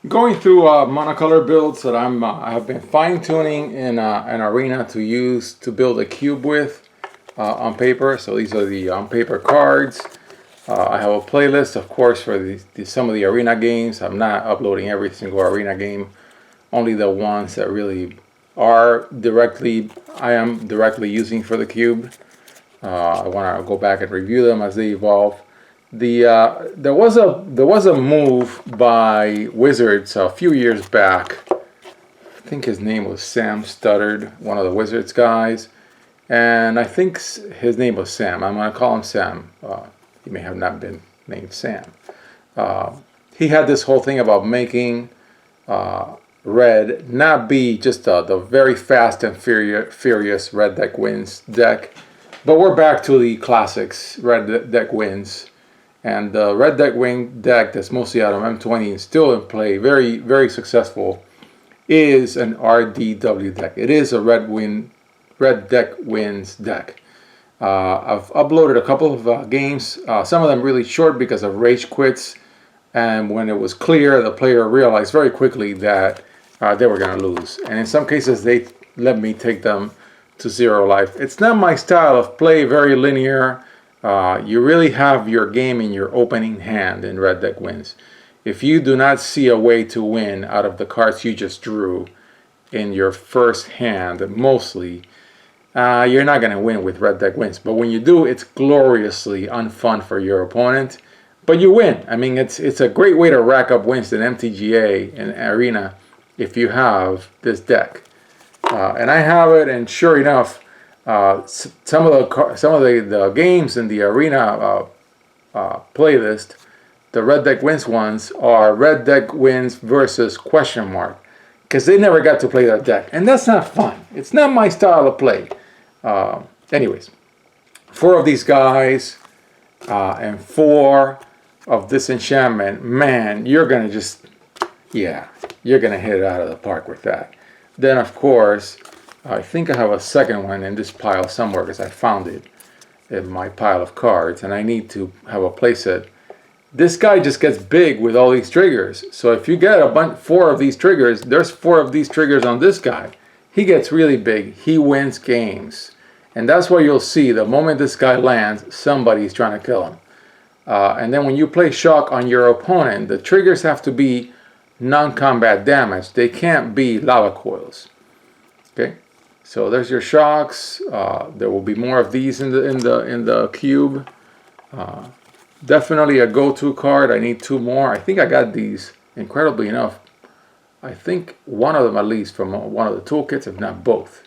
Going through monocolor builds that I have been fine-tuning in an arena to use to build a cube with on paper. So these are the on paper cards. I have a playlist, of course, for some of the arena games. I'm not uploading every single arena game, only the ones that really are I am directly using for the cube. I want to go back and review them as they evolve. There was a move by Wizards a few years back. I think his name was Sam Studdard, one of the Wizards guys, and I think his name was Sam. I'm going to call him Sam. He may have not been named Sam. He had this whole thing about making red not be just the very fast and furious red deck wins deck, but we're back to the classics red deck wins. And the red deck wing deck that's mostly out of M20 and still in play, very, very successful, is an RDW deck. It is a red deck wins deck. I've uploaded a couple of games, some of them really short because of rage quits. And when it was clear, the player realized very quickly that they were going to lose. And in some cases, they let me take them to 0 life. It's not my style of play, very linear. You really have your game in your opening hand in red deck wins. If you do not see a way to win out of the cards you just drew in your first hand, mostly, you're not going to win with red deck wins. But when you do, it's gloriously unfun for your opponent. But you win. I mean, it's a great way to rack up wins in MTGA and Arena if you have this deck. And I have it, and sure enough, some of the games in the arena playlist, the red deck wins ones, are red deck wins versus question mark, because they never got to play that deck, and that's not fun. It's not my style of play. Anyways, 4 of these guys and 4 of Disenchantment. Man, you're gonna you're gonna hit it out of the park with that. Then of course, I think I have a second one in this pile somewhere because I found it in my pile of cards, and I need to have a playset. This guy just gets big with all these triggers. So if you get 4 of these triggers, there's 4 of these triggers on this guy. He gets really big. He wins games. And that's why you'll see the moment this guy lands, somebody's trying to kill him. And then when you play shock on your opponent, the triggers have to be non-combat damage. They can't be lava coils. Okay? So there's your shocks. There will be more of these in the cube. Definitely a go-to card. I need 2 more. I think I got these, incredibly enough. I think one of them at least from one of the toolkits, if not both.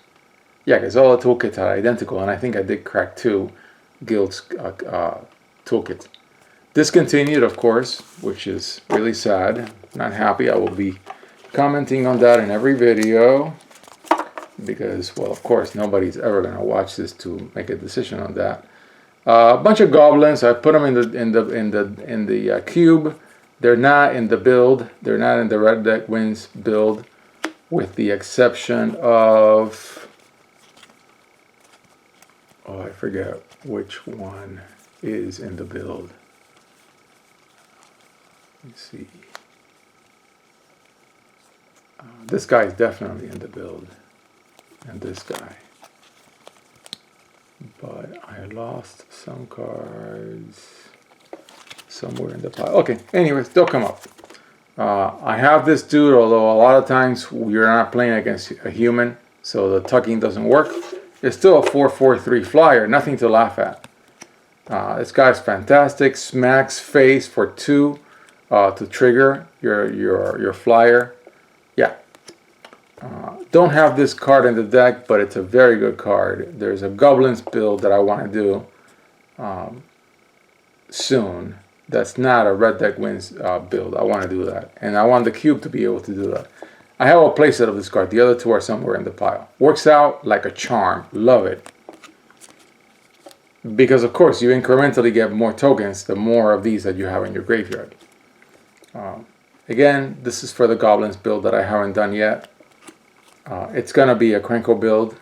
Yeah, because all the toolkits are identical, and I think I did crack 2 guilds toolkits. Discontinued, of course, which is really sad. Not happy. I will be commenting on that in every video, because, well, of course, nobody's ever going to watch this to make a decision on that. A bunch of goblins. I put them in the cube. They're not in the build. They're not in the red deck wins build, with the exception of, oh, I forget which one is in the build. Let's see. This guy is definitely in the build. And this guy. But I lost some cards somewhere in the pile. Okay, anyways, they'll come up. I have this dude, although a lot of times you're not playing against a human, so the tucking doesn't work. It's still a 4/4/3 flyer, nothing to laugh at. This guy's fantastic. Smacks face for 2 to trigger your flyer. Yeah. Don't have this card in the deck, but it's a very good card. There's a Goblins build that I want to do soon. That's not a red deck wins build. I want to do that. And I want the cube to be able to do that. I have a playset of this card. The other 2 are somewhere in the pile. Works out like a charm. Love it. Because, of course, you incrementally get more tokens the more of these that you have in your graveyard. Again, this is for the Goblins build that I haven't done yet. It's going to be a Krenko build.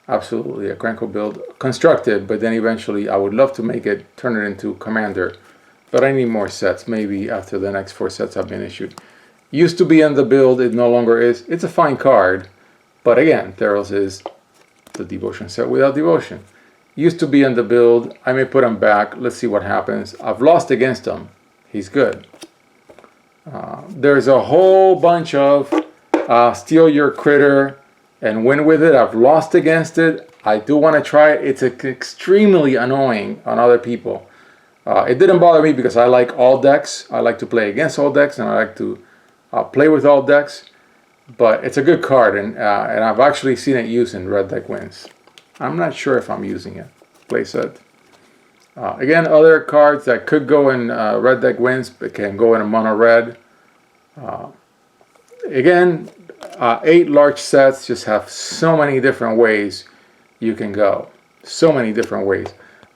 Absolutely a Krenko build. Constructed, but then eventually I would love to make it, turn it into Commander. But I need more sets, maybe after the next 4 sets have been issued. Used to be in the build, it no longer is. It's a fine card, but again, Theros is the devotion set without devotion. Used to be in the build. I may put him back. Let's see what happens. I've lost against him. He's good. There's a whole bunch of steal your critter and win with it. I've lost against it. I do want to try it. It's extremely annoying on other people. It didn't bother me because I like all decks. I like to play against all decks, and I like to play with all decks. But it's a good card, and I've actually seen it used in Red Deck Wins. I'm not sure if I'm using it. Playset. Again, other cards that could go in Red Deck Wins, but can go in a mono red. Again, 8 large sets just have so many different ways you can go. So many different ways.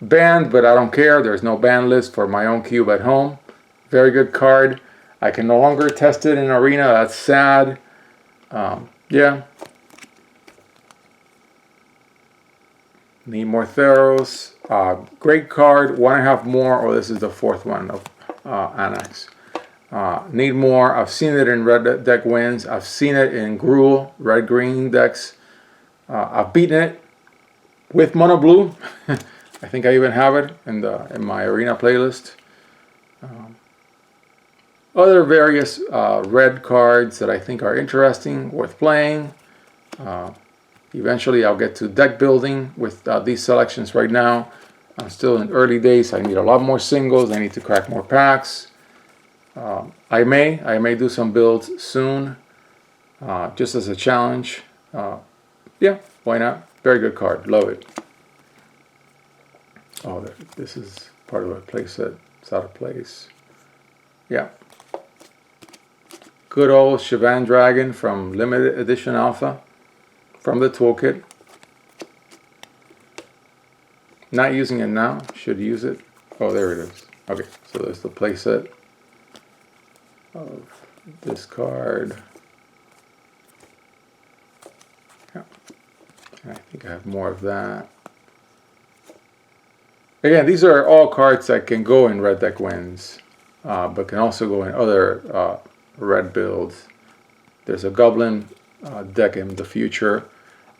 Banned, but I don't care. There's no ban list for my own cube at home. Very good card. I can no longer test it in Arena. That's sad. Yeah. Need more Theros. Great card. Want to have more? Or this is the 4th one of Annex. Need more. I've seen it in Red Deck Wins. I've seen it in Gruul, red-green decks. I've beaten it with Mono Blue. I think I even have it in my Arena playlist. Other various red cards that I think are interesting, worth playing. Eventually I'll get to deck building with these selections right now. I'm still in early days. I need a lot more singles. I need to crack more packs. I may do some builds soon, just as a challenge. Yeah, why not? Very good card. Love it. Oh, this is part of a playset. It's out of place. Yeah. Good old Shivan Dragon from Limited Edition Alpha from the toolkit. Not using it now. Should use it. Oh, there it is. Okay, so there's the playset of this card. Yeah. I think I have more of that. Again, these are all cards that can go in Red Deck Wins, but can also go in other red builds. There's a Goblin deck in the future.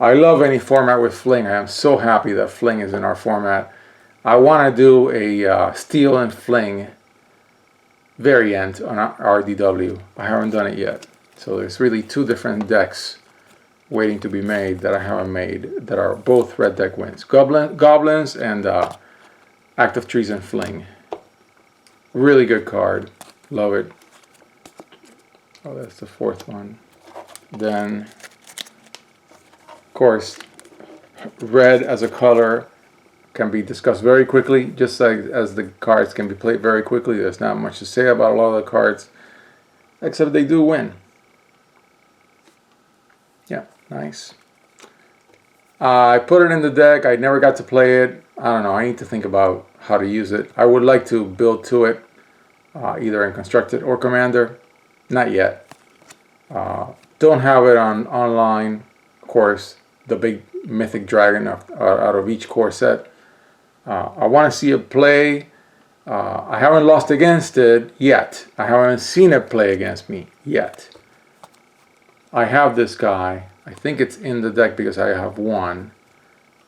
I love any format with Fling. I am so happy that Fling is in our format. I want to do a Steel and Fling variant on RDW. I haven't done it yet. So there's really 2 different decks waiting to be made that I haven't made that are both Red Deck Wins. Goblins and Active Treason Fling. Really good card. Love it. Oh, that's the 4th one. Then, of course, red as a color can be discussed very quickly, just like as the cards can be played very quickly. There's not much to say about a lot of the cards, except they do win. Yeah, nice. I put it in the deck. I never got to play it. I don't know. I need to think about how to use it. I would like to build to it, either in Constructed or Commander. Not yet. Don't have it on online. Of course, the big mythic dragon out of each core set. I want to see it play. I haven't lost against it yet. I haven't seen it play against me yet. I have this guy. I think it's in the deck because I have one.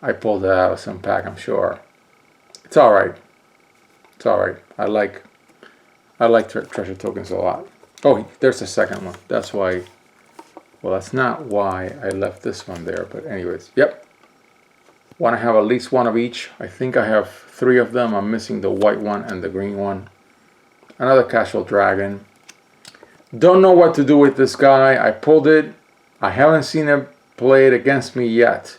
I pulled it out of some pack, I'm sure. It's alright. It's alright. I like treasure tokens a lot. Oh, there's the second one. That's why. Well, that's not why I left this one there. But anyways, yep. Want to have at least one of each. I think I have 3 of them. I'm missing the white one and the green one. Another casual dragon. Don't know what to do with this guy. I pulled it. I haven't seen him play it against me yet.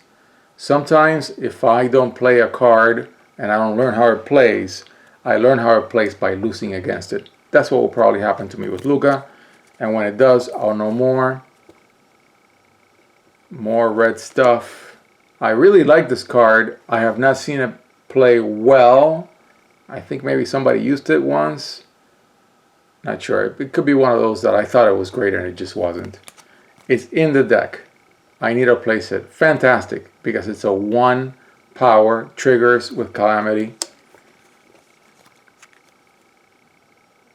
Sometimes if I don't play a card and I don't learn how it plays, I learn how it plays by losing against it. That's what will probably happen to me with Luca. And when it does, I'll know more. More red stuff. I really like this card. I have not seen it play well. I think maybe somebody used it once. Not sure. It could be one of those that I thought it was great and it just wasn't. It's in the deck. I need to place it. Fantastic, because it's a 1 power, triggers with Calamity.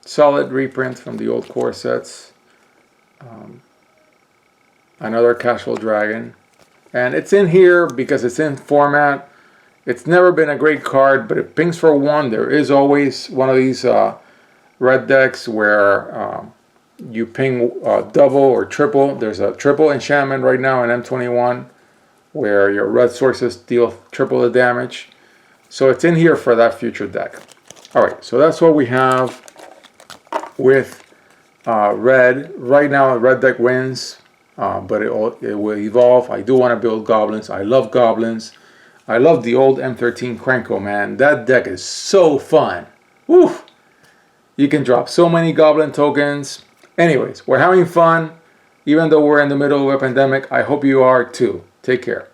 Solid reprint from the old core sets. Another Casual Dragon. And it's in here because it's in format. It's never been a great card, but it pings for 1. There is always one of these red decks where you ping double or triple. There's a triple enchantment right now in M21 where your red sources deal triple the damage. So it's in here for that future deck. Alright, so that's what we have with red. Right now, red deck wins, but it will evolve. I do want to build goblins. I love goblins. I love the old M13 Krenko, man. That deck is so fun. Woo! You can drop so many goblin tokens. Anyways, we're having fun. Even though we're in the middle of a pandemic, I hope you are too. Take care.